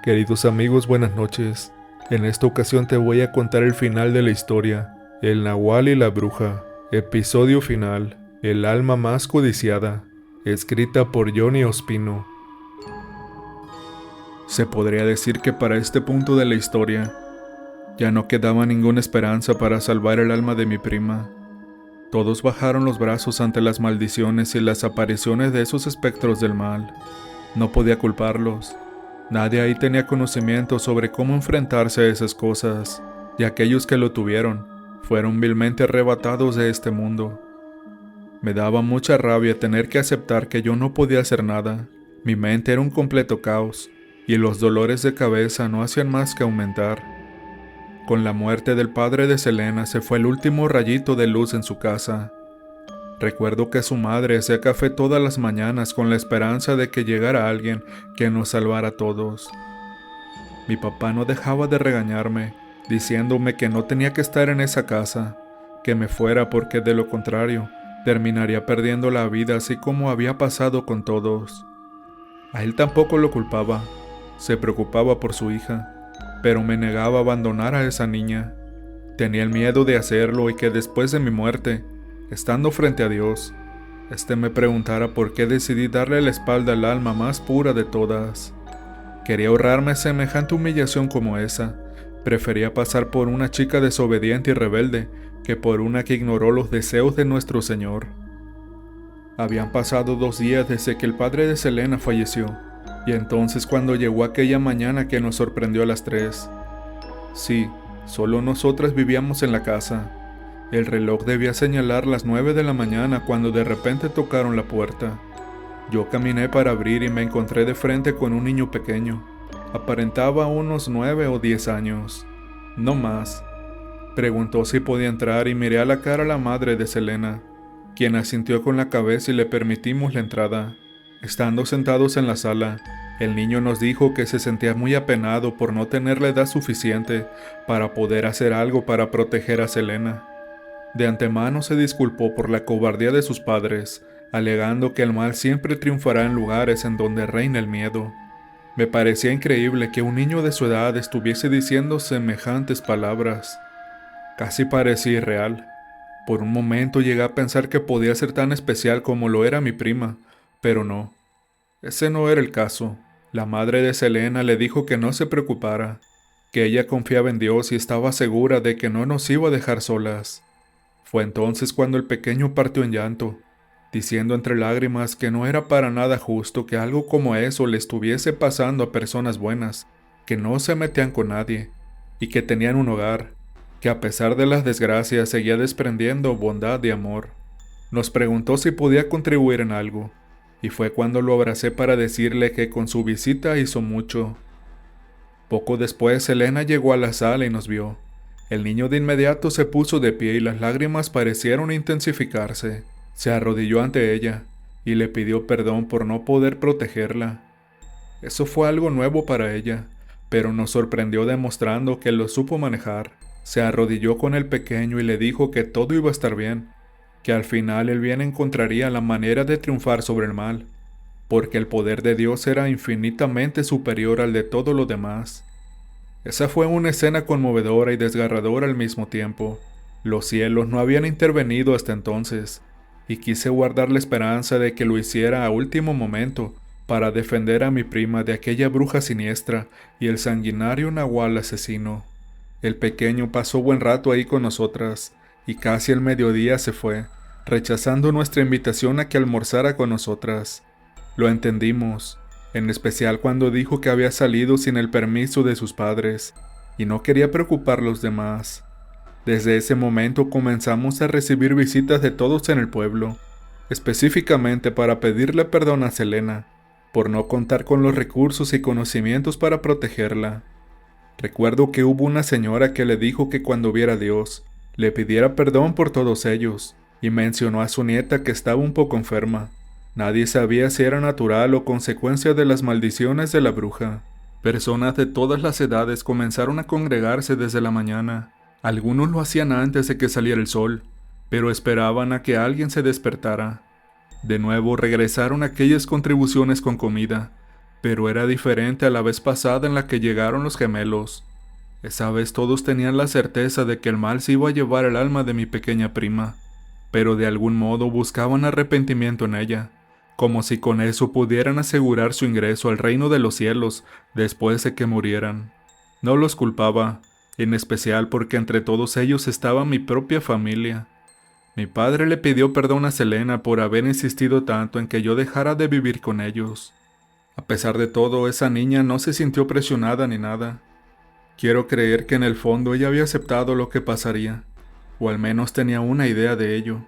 Queridos amigos, buenas noches. En esta ocasión te voy a contar el final de la historia, El Nahual y la Bruja, episodio final, El alma más codiciada, escrita por Johnny Ospino. Se podría decir que para este punto de la historia, ya no quedaba ninguna esperanza para salvar el alma de mi prima. Todos bajaron los brazos ante las maldiciones y las apariciones de esos espectros del mal. No podía culparlos. Nadie ahí tenía conocimiento sobre cómo enfrentarse a esas cosas, y aquellos que lo tuvieron fueron vilmente arrebatados de este mundo. Me daba mucha rabia tener que aceptar que yo no podía hacer nada. Mi mente era un completo caos, y los dolores de cabeza no hacían más que aumentar. Con la muerte del padre de Selena se fue el último rayito de luz en su casa. Recuerdo que su madre hacía café todas las mañanas con la esperanza de que llegara alguien que nos salvara a todos. Mi papá no dejaba de regañarme, diciéndome que no tenía que estar en esa casa, que me fuera porque de lo contrario, terminaría perdiendo la vida así como había pasado con todos. A él tampoco lo culpaba, se preocupaba por su hija, pero me negaba a abandonar a esa niña. Tenía el miedo de hacerlo y que después de mi muerte, estando frente a Dios, me preguntara por qué decidí darle la espalda al alma más pura de todas. Quería ahorrarme semejante humillación como esa. Prefería pasar por una chica desobediente y rebelde que por una que ignoró los deseos de nuestro Señor. Habían pasado 2 días desde que el padre de Selena falleció, y entonces cuando llegó aquella mañana que nos sorprendió a las 3. Sí, solo nosotras vivíamos en la casa. El reloj debía señalar las 9 de la mañana cuando de repente tocaron la puerta. Yo caminé para abrir y me encontré de frente con un niño pequeño. Aparentaba unos 9 o 10 años. No más. Preguntó si podía entrar y miré a la cara a la madre de Selena, quien asintió con la cabeza y le permitimos la entrada. Estando sentados en la sala, el niño nos dijo que se sentía muy apenado por no tener la edad suficiente para poder hacer algo para proteger a Selena. De antemano se disculpó por la cobardía de sus padres, alegando que el mal siempre triunfará en lugares en donde reina el miedo. Me parecía increíble que un niño de su edad estuviese diciendo semejantes palabras. Casi parecía irreal. Por un momento llegué a pensar que podía ser tan especial como lo era mi prima, pero no. Ese no era el caso. La madre de Selena le dijo que no se preocupara, que ella confiaba en Dios y estaba segura de que no nos iba a dejar solas. Fue entonces cuando el pequeño partió en llanto, diciendo entre lágrimas que no era para nada justo que algo como eso le estuviese pasando a personas buenas, que no se metían con nadie, y que tenían un hogar, que a pesar de las desgracias seguía desprendiendo bondad y amor. Nos preguntó si podía contribuir en algo, y fue cuando lo abracé para decirle que con su visita hizo mucho. Poco después Selena llegó a la sala y nos vio. El niño de inmediato se puso de pie y las lágrimas parecieron intensificarse. Se arrodilló ante ella y le pidió perdón por no poder protegerla. Eso fue algo nuevo para ella, pero nos sorprendió demostrando que lo supo manejar. Se arrodilló con el pequeño y le dijo que todo iba a estar bien, que al final el bien encontraría la manera de triunfar sobre el mal, porque el poder de Dios era infinitamente superior al de todo lo demás. Esa fue una escena conmovedora y desgarradora al mismo tiempo. Los cielos no habían intervenido hasta entonces, y quise guardar la esperanza de que lo hiciera a último momento para defender a mi prima de aquella bruja siniestra y el sanguinario nahual asesino. El pequeño pasó buen rato ahí con nosotras, y casi al mediodía se fue, rechazando nuestra invitación a que almorzara con nosotras. Lo entendimos, en especial cuando dijo que había salido sin el permiso de sus padres, y no quería preocupar a los demás. Desde ese momento comenzamos a recibir visitas de todos en el pueblo, específicamente para pedirle perdón a Selena, por no contar con los recursos y conocimientos para protegerla. Recuerdo que hubo una señora que le dijo que cuando viera a Dios, le pidiera perdón por todos ellos, y mencionó a su nieta que estaba un poco enferma. Nadie sabía si era natural o consecuencia de las maldiciones de la bruja. Personas de todas las edades comenzaron a congregarse desde la mañana. Algunos lo hacían antes de que saliera el sol, pero esperaban a que alguien se despertara. De nuevo regresaron aquellas contribuciones con comida, Pero era diferente a la vez pasada en la que llegaron los gemelos. Esa vez todos tenían la certeza de que el mal se iba a llevar el alma de mi pequeña prima, pero de algún modo buscaban arrepentimiento en ella, como si con eso pudieran asegurar su ingreso al reino de los cielos después de que murieran. No los culpaba, en especial porque entre todos ellos estaba mi propia familia. Mi padre le pidió perdón a Selena por haber insistido tanto en que yo dejara de vivir con ellos. A pesar de todo, esa niña no se sintió presionada ni nada. Quiero creer que en el fondo ella había aceptado lo que pasaría, o al menos tenía una idea de ello.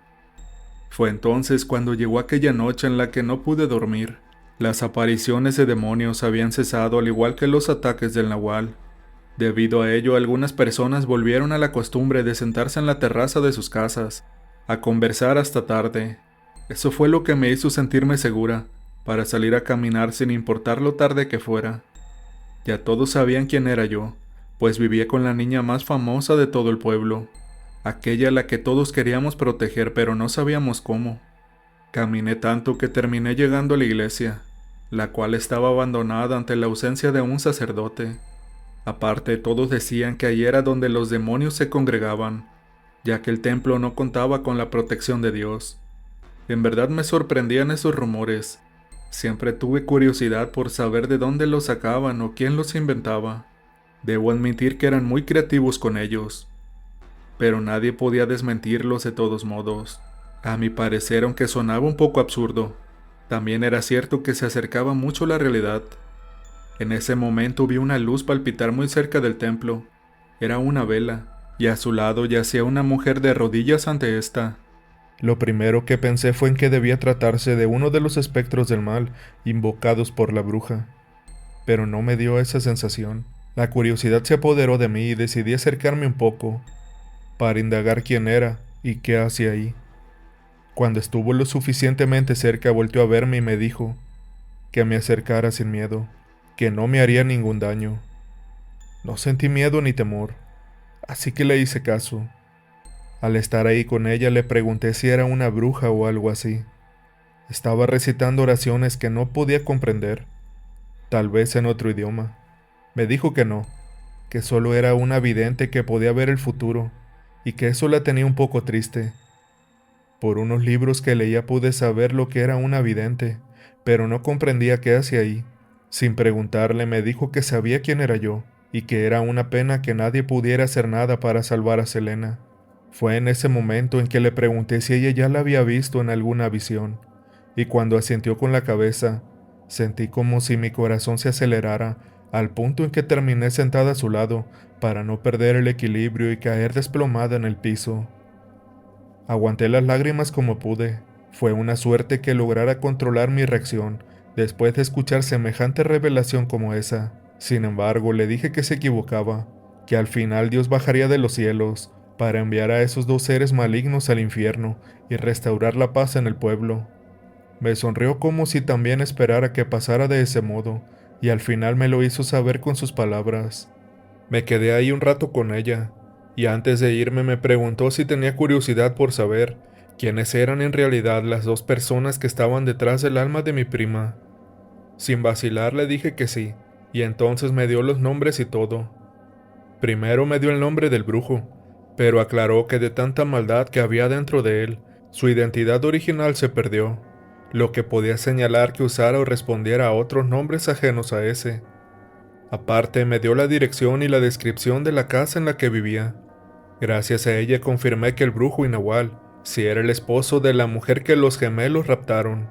Fue entonces cuando llegó aquella noche en la que no pude dormir. Las apariciones de demonios habían cesado al igual que los ataques del Nahual. Debido a ello, algunas personas volvieron a la costumbre de sentarse en la terraza de sus casas, a conversar hasta tarde. Eso fue lo que me hizo sentirme segura, para salir a caminar sin importar lo tarde que fuera. Ya todos sabían quién era yo, pues vivía con la niña más famosa de todo el pueblo, aquella a la que todos queríamos proteger pero no sabíamos cómo. Caminé tanto que terminé llegando a la iglesia, la cual estaba abandonada ante la ausencia de un sacerdote. Aparte, todos decían que allí era donde los demonios se congregaban, ya que el templo no contaba con la protección de Dios. En verdad me sorprendían esos rumores. Siempre tuve curiosidad por saber de dónde los sacaban o quién los inventaba. Debo admitir que eran muy creativos con ellos, pero nadie podía desmentirlos de todos modos. A mi parecer, aunque sonaba un poco absurdo, también era cierto que se acercaba mucho a la realidad. En ese momento vi una luz palpitar muy cerca del templo. Era una vela, y a su lado yacía una mujer de rodillas ante esta. Lo primero que pensé fue en que debía tratarse de uno de los espectros del mal invocados por la bruja, pero no me dio esa sensación. La curiosidad se apoderó de mí y decidí acercarme un poco, para indagar quién era y qué hacía ahí. Cuando estuvo lo suficientemente cerca, volteó a verme y me dijo que me acercara sin miedo, que no me haría ningún daño. No sentí miedo ni temor, así que le hice caso. Al estar ahí con ella le pregunté si era una bruja o algo así. Estaba recitando oraciones que no podía comprender, tal vez en otro idioma. Me dijo que no, que solo era una vidente que podía ver el futuro, y que eso la tenía un poco triste. Por unos libros que leía pude saber lo que era una vidente, pero no comprendía qué hacía ahí. Sin preguntarle me dijo que sabía quién era yo, y que era una pena que nadie pudiera hacer nada para salvar a Selena. Fue en ese momento en que le pregunté si ella ya la había visto en alguna visión, y cuando asintió con la cabeza, sentí como si mi corazón se acelerara, al punto en que terminé sentada a su lado, para no perder el equilibrio y caer desplomada en el piso. Aguanté las lágrimas como pude. Fue una suerte que lograra controlar mi reacción, después de escuchar semejante revelación como esa. Sin embargo, le dije que se equivocaba, que al final Dios bajaría de los cielos, para enviar a esos dos seres malignos al infierno y restaurar la paz en el pueblo. Me sonrió como si también esperara que pasara de ese modo, y al final me lo hizo saber con sus palabras. Me quedé ahí un rato con ella, y antes de irme me preguntó si tenía curiosidad por saber quiénes eran en realidad las dos personas que estaban detrás del alma de mi prima. Sin vacilar le dije que sí, y entonces me dio los nombres y todo. Primero me dio el nombre del brujo, pero aclaró que de tanta maldad que había dentro de él, su identidad original se perdió, lo que podía señalar que usara o respondiera a otros nombres ajenos a ese. Aparte, me dio la dirección y la descripción de la casa en la que vivía. Gracias a ella confirmé que el brujo Inahual sí era el esposo de la mujer que los gemelos raptaron.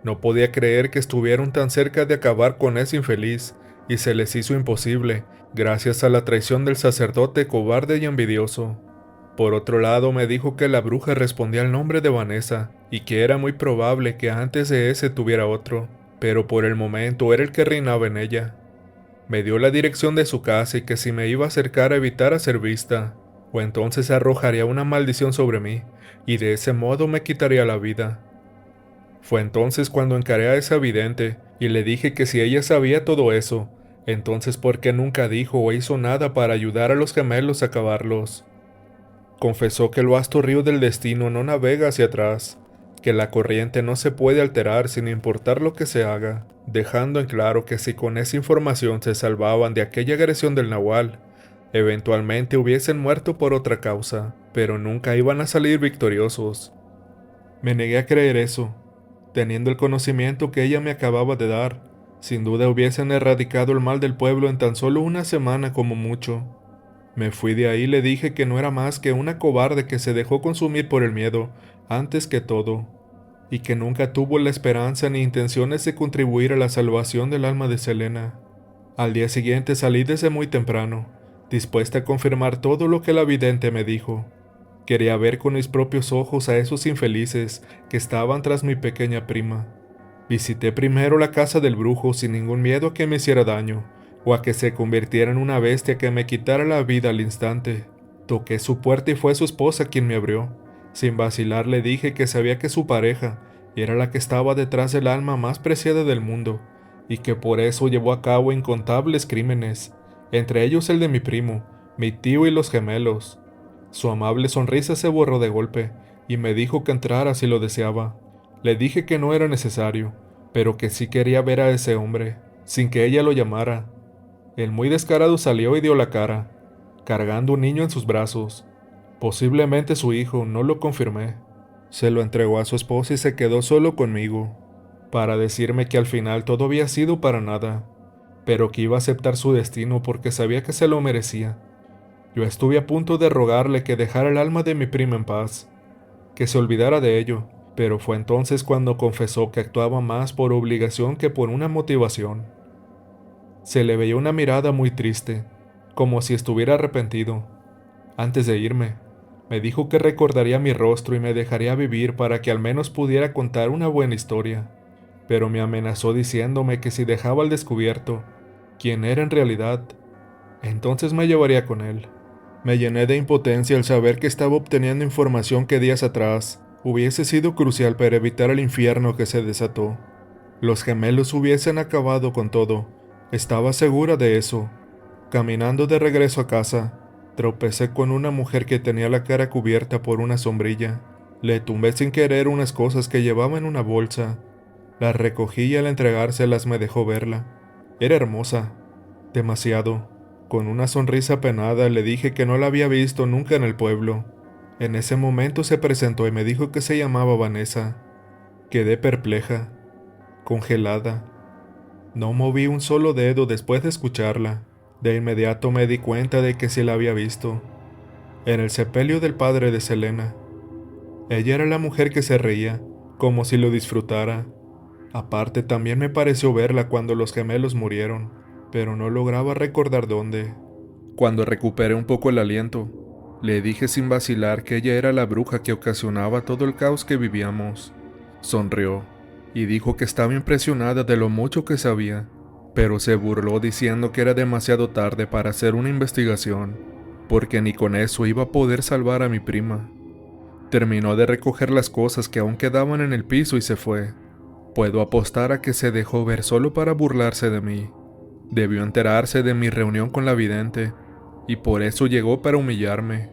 No podía creer que estuvieron tan cerca de acabar con ese infeliz, y se les hizo imposible, gracias a la traición del sacerdote cobarde y envidioso. Por otro lado, me dijo que la bruja respondía al nombre de Vanessa, y que era muy probable que antes de ese tuviera otro, pero por el momento era el que reinaba en ella. Me dio la dirección de su casa y que si me iba a acercar a evitar ser vista, o entonces arrojaría una maldición sobre mí, y de ese modo me quitaría la vida. Fue entonces cuando encaré a esa vidente, y le dije que si ella sabía todo eso, entonces ¿por qué nunca dijo o hizo nada para ayudar a los gemelos a acabarlos? Confesó que el vasto río del destino no navega hacia atrás, que la corriente no se puede alterar sin importar lo que se haga. dejando en claro que si con esa información se salvaban de aquella agresión del nahual, eventualmente hubiesen muerto por otra causa, pero nunca iban a salir victoriosos. Me negué a creer eso, teniendo el conocimiento que ella me acababa de dar. Sin duda hubiesen erradicado el mal del pueblo en tan solo una semana como mucho. Me fui de ahí y le dije que no era más que una cobarde que se dejó consumir por el miedo, antes que todo, y que nunca tuvo la esperanza ni intenciones de contribuir a la salvación del alma de Selena. Al día siguiente salí desde muy temprano, dispuesta a confirmar todo lo que la vidente me dijo. Quería ver con mis propios ojos a esos infelices que estaban tras mi pequeña prima. Visité primero la casa del brujo sin ningún miedo a que me hiciera daño, o a que se convirtiera en una bestia que me quitara la vida al instante. Toqué su puerta y fue su esposa quien me abrió. Sin vacilar le dije que sabía que su pareja era la que estaba detrás del alma más preciada del mundo, y que por eso llevó a cabo incontables crímenes, entre ellos el de mi primo, mi tío y los gemelos. Su amable sonrisa se borró de golpe, y me dijo que entrara si lo deseaba. Le dije que no era necesario, pero que sí quería ver a ese hombre, sin que ella lo llamara. El muy descarado salió y dio la cara, cargando un niño en sus brazos. Posiblemente su hijo, no lo confirmé. Se lo entregó a su esposa y se quedó solo conmigo, para decirme que al final todo había sido para nada, pero que iba a aceptar su destino porque sabía que se lo merecía. Yo estuve a punto de rogarle que dejara el alma de mi prima en paz, que se olvidara de ello, pero fue entonces cuando confesó que actuaba más por obligación que por una motivación. Se le veía una mirada muy triste, como si estuviera arrepentido. Antes de irme, me dijo que recordaría mi rostro y me dejaría vivir para que al menos pudiera contar una buena historia, pero me amenazó diciéndome que si dejaba al descubierto quién era en realidad, entonces me llevaría con él. Me llené de impotencia al saber que estaba obteniendo información que días atrás hubiese sido crucial para evitar el infierno que se desató. Los gemelos hubiesen acabado con todo, estaba segura de eso. Caminando de regreso a casa, tropecé con una mujer que tenía la cara cubierta por una sombrilla. Le tumbé sin querer unas cosas que llevaba en una bolsa. Las recogí y al entregárselas me dejó verla. Era hermosa, demasiado. Con una sonrisa penada le dije que no la había visto nunca en el pueblo. En ese momento se presentó y me dijo que se llamaba Vanessa. Quedé perpleja, congelada. No moví un solo dedo después de escucharla. De inmediato me di cuenta de que sí la había visto. En el sepelio del padre de Selena. Ella era la mujer que se reía, como si lo disfrutara. Aparte, también me pareció verla cuando los gemelos murieron, pero no lograba recordar dónde. Cuando recuperé un poco el aliento, le dije sin vacilar que ella era la bruja que ocasionaba todo el caos que vivíamos. Sonrió y dijo que estaba impresionada de lo mucho que sabía, pero se burló diciendo que era demasiado tarde para hacer una investigación, porque ni con eso iba a poder salvar a mi prima. Terminó de recoger las cosas que aún quedaban en el piso y se fue. Puedo apostar a que se dejó ver solo para burlarse de mí. Debió enterarse de mi reunión con la vidente, y por eso llegó para humillarme.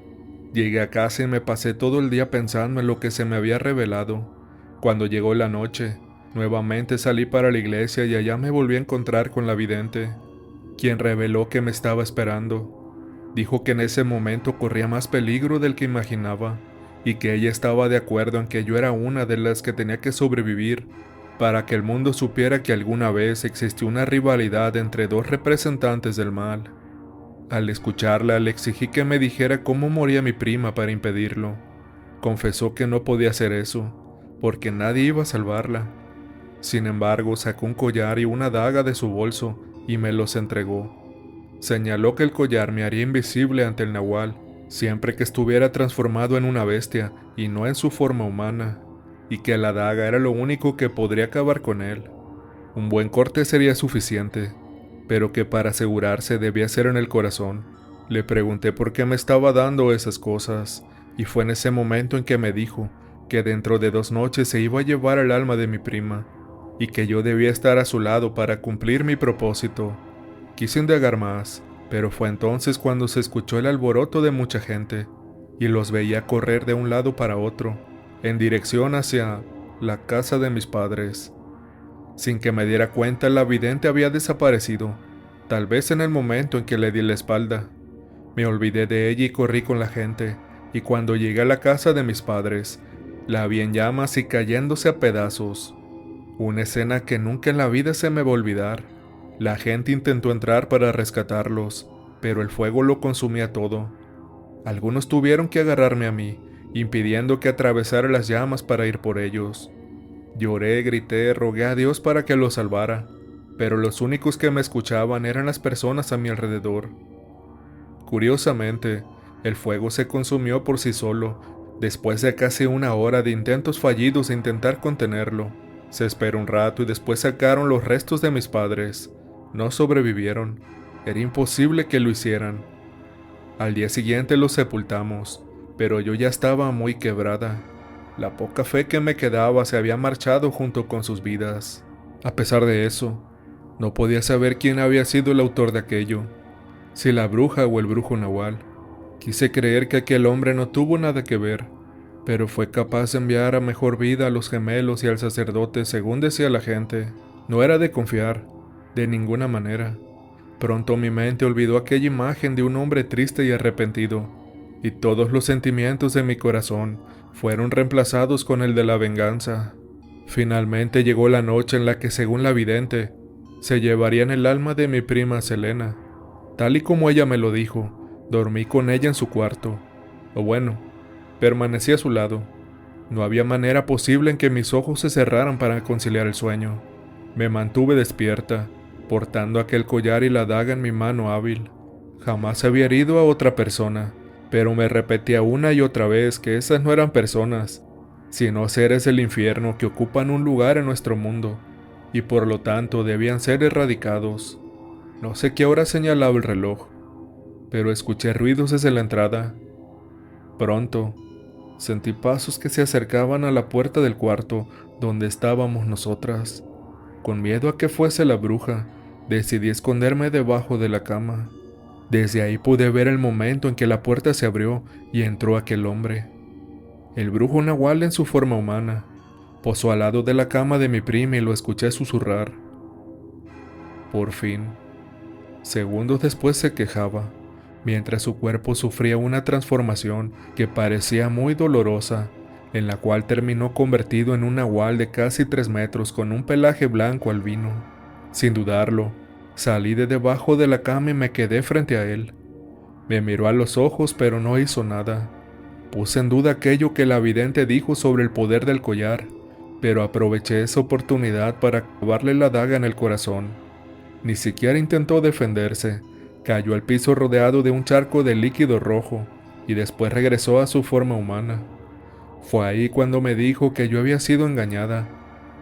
Llegué a casa y me pasé todo el día pensando en lo que se me había revelado. Cuando llegó la noche, nuevamente salí para la iglesia y allá me volví a encontrar con la vidente, quien reveló que me estaba esperando. Dijo que en ese momento corría más peligro del que imaginaba, y que ella estaba de acuerdo en que yo era una de las que tenía que sobrevivir, para que el mundo supiera que alguna vez existió una rivalidad entre dos representantes del mal. Al escucharla, le exigí que me dijera cómo moría mi prima para impedirlo. Confesó que no podía hacer eso, porque nadie iba a salvarla. Sin embargo, sacó un collar y una daga de su bolso y me los entregó. Señaló que el collar me haría invisible ante el nahual, siempre que estuviera transformado en una bestia y no en su forma humana, y que la daga era lo único que podría acabar con él. Un buen corte sería suficiente, pero que para asegurarse debía ser en el corazón. Le pregunté por qué me estaba dando esas cosas, y fue en ese momento en que me dijo que dentro de 2 noches se iba a llevar el alma de mi prima, y que yo debía estar a su lado para cumplir mi propósito. Quise indagar más, pero fue entonces cuando se escuchó el alboroto de mucha gente, y los veía correr de un lado para otro, en dirección hacia la casa de mis padres. Sin que me diera cuenta, la vidente había desaparecido, tal vez en el momento en que le di la espalda. Me olvidé de ella y corrí con la gente, y cuando llegué a la casa de mis padres, la vi en llamas y cayéndose a pedazos. Una escena que nunca en la vida se me va a olvidar. La gente intentó entrar para rescatarlos, pero el fuego lo consumía todo. Algunos tuvieron que agarrarme a mí, impidiendo que atravesara las llamas para ir por ellos. Lloré, grité, rogué a Dios para que los salvara, pero los únicos que me escuchaban eran las personas a mi alrededor. Curiosamente, el fuego se consumió por sí solo, después de casi una hora de intentos fallidos de intentar contenerlo. Se esperó un rato y después sacaron los restos de mis padres. No sobrevivieron. Era imposible que lo hicieran. Al día siguiente los sepultamos, pero yo ya estaba muy quebrada. La poca fe que me quedaba se había marchado junto con sus vidas. A pesar de eso, no podía saber quién había sido el autor de aquello, si la bruja o el brujo nahual. Quise creer que aquel hombre no tuvo nada que ver, pero fue capaz de enviar a mejor vida a los gemelos y al sacerdote según decía la gente. No era de confiar, de ninguna manera. Pronto mi mente olvidó aquella imagen de un hombre triste y arrepentido, y todos los sentimientos de mi corazón fueron reemplazados con el de la venganza. Finalmente llegó la noche en la que, según la vidente, se llevarían el alma de mi prima Selena. Tal y como ella me lo dijo, dormí con ella en su cuarto. O bueno, permanecí a su lado. No había manera posible en que mis ojos se cerraran para conciliar el sueño. Me mantuve despierta, portando aquel collar y la daga en mi mano hábil. Jamás había herido a otra persona, pero me repetía una y otra vez que esas no eran personas, sino seres del infierno que ocupan un lugar en nuestro mundo, y por lo tanto debían ser erradicados. No sé qué hora señalaba el reloj, pero escuché ruidos desde la entrada. Pronto, sentí pasos que se acercaban a la puerta del cuarto donde estábamos nosotras. Con miedo a que fuese la bruja, decidí esconderme debajo de la cama. Desde ahí pude ver el momento en que la puerta se abrió y entró aquel hombre. El brujo nahual en su forma humana. Posó al lado de la cama de mi prima y lo escuché susurrar. Por fin. Segundos después se quejaba, mientras su cuerpo sufría una transformación que parecía muy dolorosa, en la cual terminó convertido en un nahual de casi 3 metros con un pelaje blanco albino. Sin dudarlo, salí de debajo de la cama y me quedé frente a él. Me miró a los ojos pero no hizo nada. Puse en duda aquello que la vidente dijo sobre el poder del collar, pero aproveché esa oportunidad para clavarle la daga en el corazón. Ni siquiera intentó defenderse, cayó al piso rodeado de un charco de líquido rojo y después regresó a su forma humana. Fue ahí cuando me dijo que yo había sido engañada,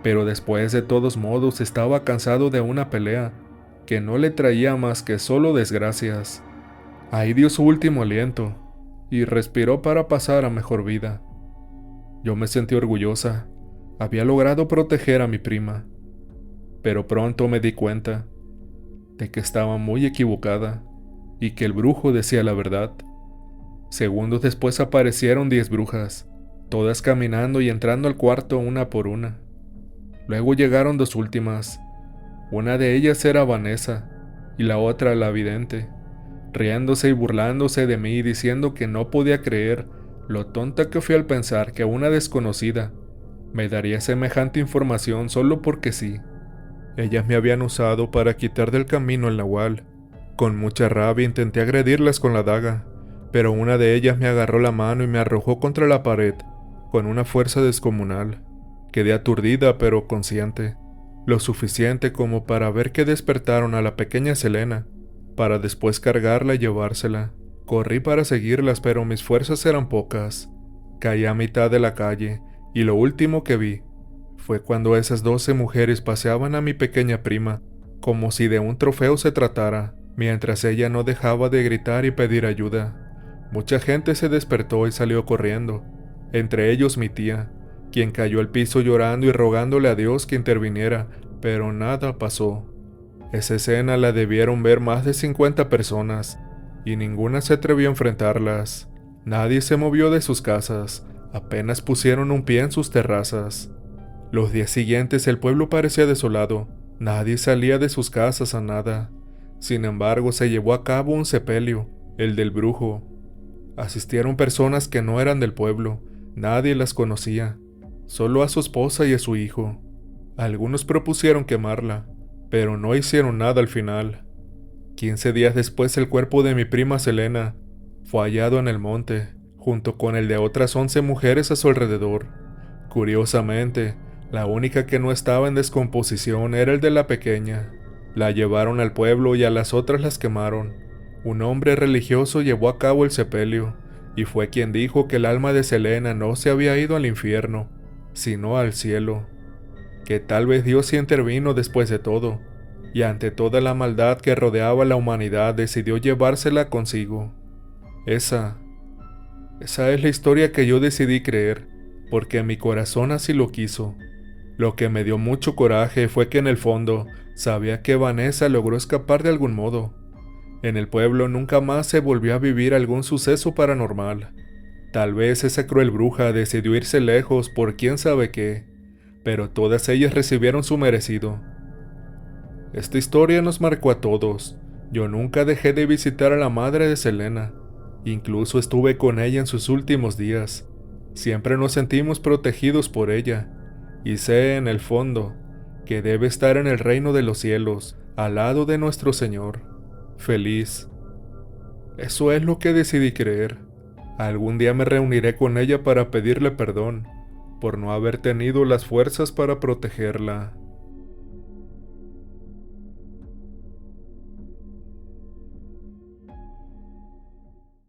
pero después de todos modos estaba cansado de una pelea que no le traía más que solo desgracias. Ahí dio su último aliento y respiró para pasar a mejor vida. Yo me sentí orgullosa. Había logrado proteger a mi prima, pero pronto me di cuenta de que estaba muy equivocada y que el brujo decía la verdad. Segundos después aparecieron 10 brujas, todas caminando y entrando al cuarto una por una. Luego llegaron 2 últimas. Una de ellas era Vanessa y la otra la vidente, riéndose y burlándose de mí y diciendo que no podía creer lo tonta que fui al pensar que una desconocida me daría semejante información solo porque sí. Ellas me habían usado para quitar del camino al nahual. Con mucha rabia intenté agredirlas con la daga, pero una de ellas me agarró la mano y me arrojó contra la pared con una fuerza descomunal. Quedé aturdida pero consciente, lo suficiente como para ver que despertaron a la pequeña Selena, para después cargarla y llevársela. Corrí para seguirlas, pero mis fuerzas eran pocas. Caí a mitad de la calle y lo último que vi fue cuando esas 12 mujeres paseaban a mi pequeña prima, como si de un trofeo se tratara, mientras ella no dejaba de gritar y pedir ayuda. Mucha gente se despertó y salió corriendo, entre ellos mi tía, quien cayó al piso llorando y rogándole a Dios que interviniera, pero nada pasó. Esa escena la debieron ver más de 50 personas, y ninguna se atrevió a enfrentarlas. Nadie se movió de sus casas, apenas pusieron un pie en sus terrazas. Los días siguientes el pueblo parecía desolado. Nadie salía de sus casas a nada. Sin embargo, se llevó a cabo un sepelio, el del brujo. Asistieron personas que no eran del pueblo. Nadie las conocía, solo a su esposa y a su hijo. Algunos propusieron quemarla, pero no hicieron nada al final. 15 días después el cuerpo de mi prima Selena fue hallado en el monte, junto con el de otras 11 mujeres a su alrededor. Curiosamente, la única que no estaba en descomposición era el de la pequeña. La llevaron al pueblo y a las otras las quemaron. Un hombre religioso llevó a cabo el sepelio, y fue quien dijo que el alma de Selena no se había ido al infierno, sino al cielo. Que tal vez Dios sí intervino después de todo, y ante toda la maldad que rodeaba a la humanidad decidió llevársela consigo. Esa es la historia que yo decidí creer, porque mi corazón así lo quiso. Lo que me dio mucho coraje fue que en el fondo sabía que Vanessa logró escapar de algún modo. En el pueblo nunca más se volvió a vivir algún suceso paranormal. Tal vez esa cruel bruja decidió irse lejos por quién sabe qué, pero todas ellas recibieron su merecido. Esta historia nos marcó a todos. Yo nunca dejé de visitar a la madre de Selena. Incluso estuve con ella en sus últimos días. Siempre nos sentimos protegidos por ella, y sé en el fondo que debe estar en el reino de los cielos, al lado de nuestro Señor, feliz. Eso es lo que decidí creer. Algún día me reuniré con ella para pedirle perdón por no haber tenido las fuerzas para protegerla.